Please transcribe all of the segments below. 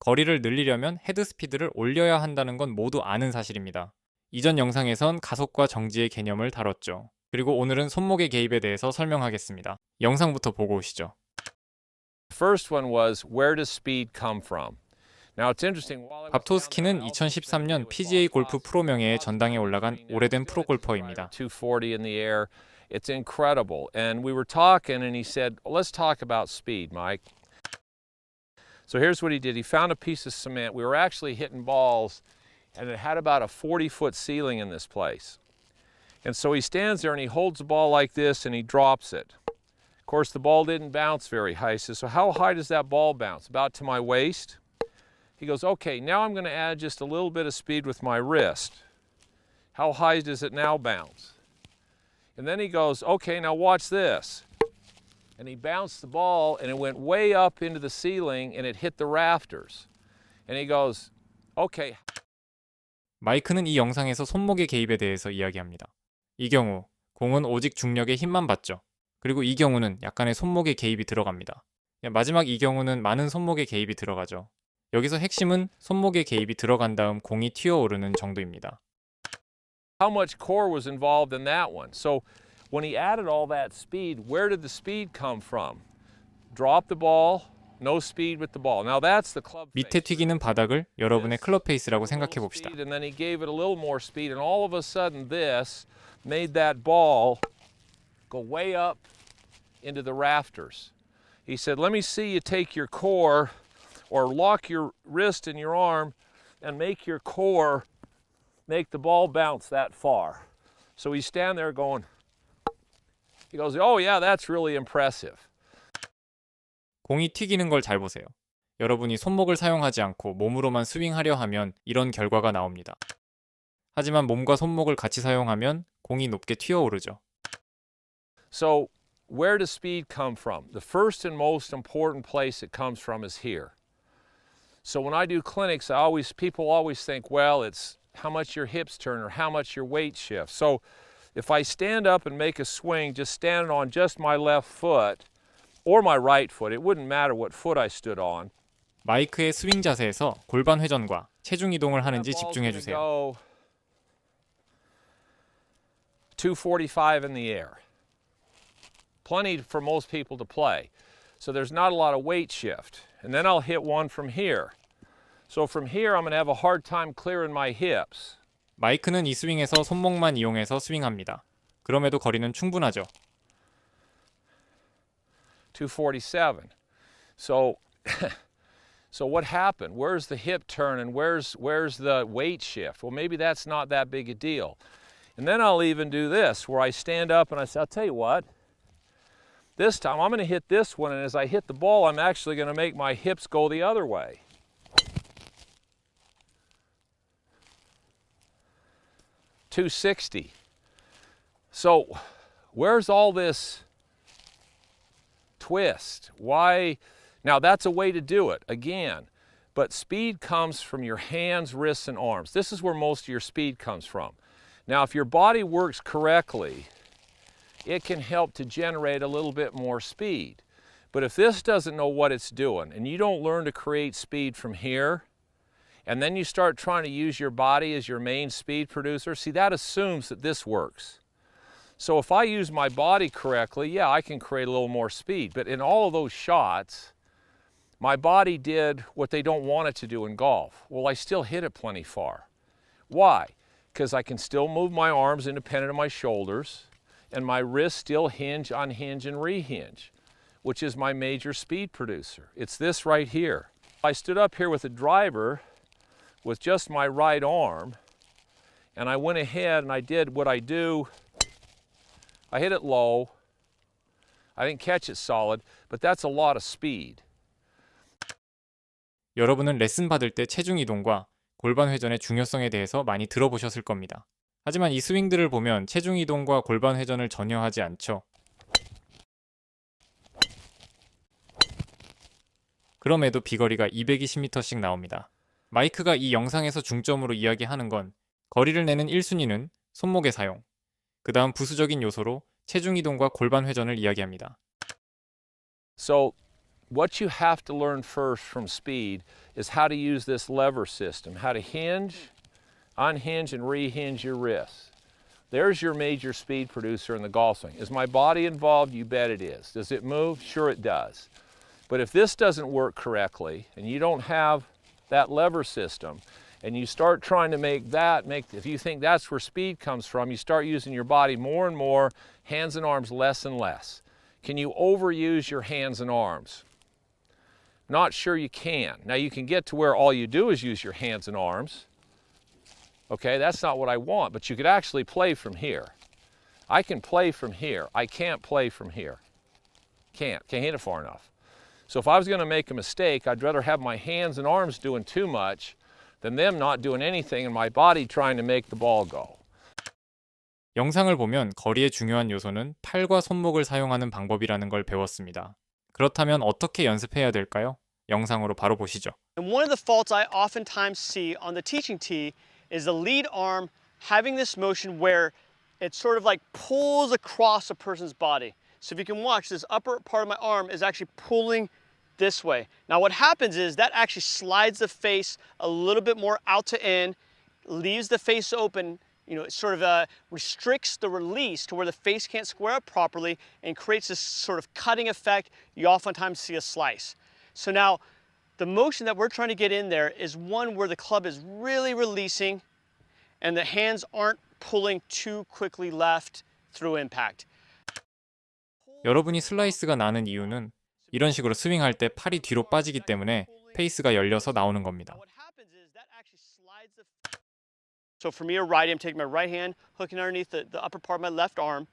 거리를 늘리려면 헤드 스피드를 올려야 한다는 건 모두 아는 사실입니다. 이전 영상에선 가속과 정지의 개념을 다뤘죠. 그리고 오늘은 손목의 개입에 대해서 설명하겠습니다. 영상부터 보고 오시죠. First one was where does speed come from? Now it's interesting. 밥토스키는 2013년 PGA 골프 프로 명예의 전당에 올라간 오래된 프로골퍼입니다. 240 in the air. It's incredible. And we were talking and he said, let's talk about speed, Mike. So here's what he did. He found a piece of cement. We were actually hitting balls and it had about a 40-foot ceiling in this place. And so he stands there and he holds the ball like this and he drops it. Of course, the ball didn't bounce very high. He says, so how high does that ball bounce? About to my waist? He goes, okay, now I'm going to add just a little bit of speed with my wrist. How high does it now bounce? And then he goes, okay, now watch this. And he bounced the ball and it went way up into the ceiling and it hit the rafters. And he goes, okay. 마이크는 이 영상에서 손목의 개입에 대해서 이야기합니다. 이 경우 공은 오직 중력의 힘만 받죠. 그리고 이 경우는 약간의 손목의 개입이 들어갑니다. 마지막 이 경우는 많은 손목의 개입이 들어가죠. 여기서 핵심은 손목의 개입이 들어간 다음 공이 튀어오르는 정도입니다. How much core was involved in that one? So when he added all that speed, where did the speed come from? Drop the ball, no speed with the ball. Now that's the club 밑에 face. 튀기는 바닥을 여러분의 클럽 페이스라고 생각해 봅시다. And then he gave it a little more speed and all of a sudden this made that ball go way up into the rafters. He said, let me see you take your core or lock your wrist in your arm and make your core make the ball bounce that far. So he's standing there going, he goes, oh yeah, that's really impressive. 공이 튀기는 걸 잘 보세요. 여러분이 손목을 사용하지 않고 몸으로만 스윙하려 하면 이런 결과가 나옵니다. 하지만 몸과 손목을 같이 사용하면 공이 높게 튀어오르죠. So where does speed come from? The first and most important place it comes from is here. So when I do clinics, people always think, well, it's how much your hips turn or how much your weight shifts. So if I stand up and make a swing, just standing on just my left foot or my right foot, it wouldn't matter what foot I stood on. 마이크의 스윙 자세에서 골반 회전과 체중 이동을 하는지 집중해 주세요. 245 in the air. Plenty for most people to play. So there's not a lot of weight shift. And then I'll hit one from here. So from here I'm going to have a hard time clearing my hips. 마이크는 이 스윙에서 손목만 이용해서 스윙합니다. 그럼에도 거리는 충분하죠. 247. So so what happened? Where's the hip turn and where's the weight shift? Well, maybe that's not that big a deal. And then I'll even do this where I stand up and I say, I'll tell you what. This time I'm going to hit this one, and as I hit the ball, I'm actually going to make my hips go the other way. .260. So where's all this twist? Why? Now that's a way to do it, again. But speed comes from your hands, wrists, and arms. This is where most of your speed comes from. Now if your body works correctly, it can help to generate a little bit more speed. But if this doesn't know what it's doing and you don't learn to create speed from here, and then you start trying to use your body as your main speed producer, see, that assumes that this works. So if I use my body correctly, yeah, I can create a little more speed. But in all of those shots, my body did what they don't want it to do in golf. Well, I still hit it plenty far. Why? Because I can still move my arms independent of my shoulders, and my wrists still hinge, unhinge, and rehinge, which is my major speed producer. It's this right here. I stood up here with a driver with just my right arm, and I went ahead and I did what I do. I hit it low. I didn't catch it solid, but that's a lot of speed. 여러분은 레슨 받을 때 체중 이동과 골반 회전의 중요성에 대해서 많이 들어보셨을 겁니다. 하지만 이 스윙들을 보면 체중 이동과 골반 회전을 전혀 하지 않죠. 그럼에도 비거리가 220m씩 나옵니다. 마이크가 이 영상에서 중점으로 이야기하는 건 거리를 내는 1순위는 손목의 사용, 그 다음 부수적인 요소로 체중 이동과 골반 회전을 이야기합니다. So what you have to learn first from speed is how to use this lever system, how to hinge, unhinge, and rehinge your wrists. There's your major speed producer in the golf swing. Is my body involved? You bet it is. Does it move? Sure it does. But if this doesn't work correctly and you don't have that lever system and you start trying to if you think that's where speed comes from, you start using your body more and more, hands and arms less and less. Can you overuse your hands and arms? Not sure you can. Now you can get to where all you do is use your hands and arms. Okay, that's not what I want, but you could actually play from here. I can play from here. I can't play from here. Can't hit it far enough. So if I was going to make a mistake, I'd rather have my hands and arms doing too much than them not doing anything and my body trying to make the ball go. 영상을 보면 거리의 중요한 요소는 팔과 손목을 사용하는 방법이라는 걸 배웠습니다. 그렇다면 어떻게 연습해야 될까요? 영상으로 바로 보시죠. And one of the faults I oftentimes see on the teaching tee is the lead arm having this motion where it sort of like pulls across a person's body. So if you can watch, this upper part of my arm is actually pulling this way. Now what happens is that actually slides the face a little bit more out to in, leaves the face open, it sort of restricts the release to where the face can't square up properly and creates this sort of cutting effect. You oftentimes see a slice. So now the motion that we're trying to get in there is one where the club is really releasing and the hands aren't pulling too quickly left through impact. 여러분이 슬라이스가 나는 이유는 이런 식으로 스윙할 때 팔이 뒤로 빠지기 때문에 페이스가 열려서 나오는 겁니다. So for me, a righty, I'm taking my right hand, hooking underneath the upper part of my left arm,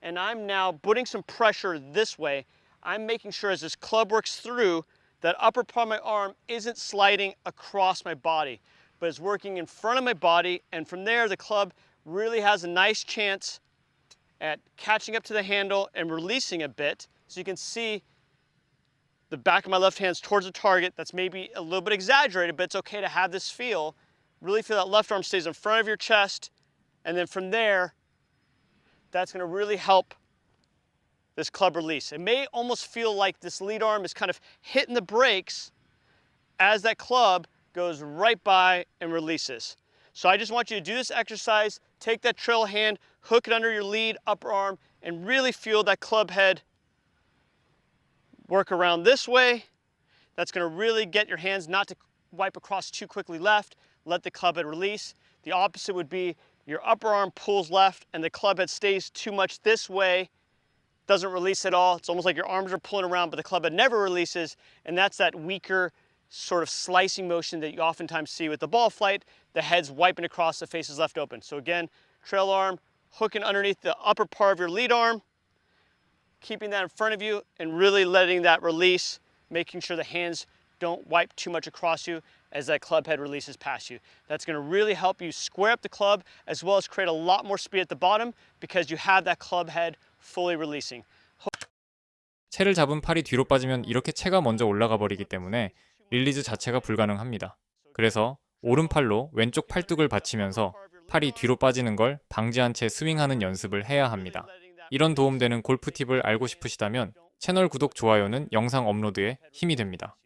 and I'm now putting some pressure this way. I'm making sure as this club works through, that upper part of my arm isn't sliding across my body, but it's working in front of my body, and from there, the club really has a nice chance at catching up to the handle and releasing a bit. So you can see the back of my left hand's towards the target. That's maybe a little bit exaggerated, but it's okay to have this feel. Really feel that left arm stays in front of your chest, and then from there, that's gonna really help this club release. It may almost feel like this lead arm is kind of hitting the brakes as that club goes right by and releases. So I just want you to do this exercise, take that trail hand, hook it under your lead upper arm, and really feel that club head work around this way. That's gonna really get your hands not to wipe across too quickly left, let the club head release. The opposite would be your upper arm pulls left and the club head stays too much this way, doesn't release at all. It's almost like your arms are pulling around, but the club head never releases, and that's that weaker sort of slicing motion that you oftentimes see with the ball flight. The head's wiping across, the face is left open. So again, trail arm, hooking underneath the upper part of your lead arm, keeping that in front of you, and really letting that release, making sure the hands don't wipe too much across you as that club head releases past you. That's gonna really help you square up the club as well as create a lot more speed at the bottom because you have that club head fully releasing. 채를 잡은 팔이 뒤로 빠지면 이렇게 채가 먼저 올라가 버리기 때문에 릴리즈 자체가 불가능합니다. 그래서 오른팔로 왼쪽 팔뚝을 받치면서 팔이 뒤로 빠지는 걸 방지한 채 스윙하는 연습을 해야 합니다. 이런 도움되는 골프 팁을 알고 싶으시다면 채널 구독, 좋아요는 영상 업로드에 힘이 됩니다.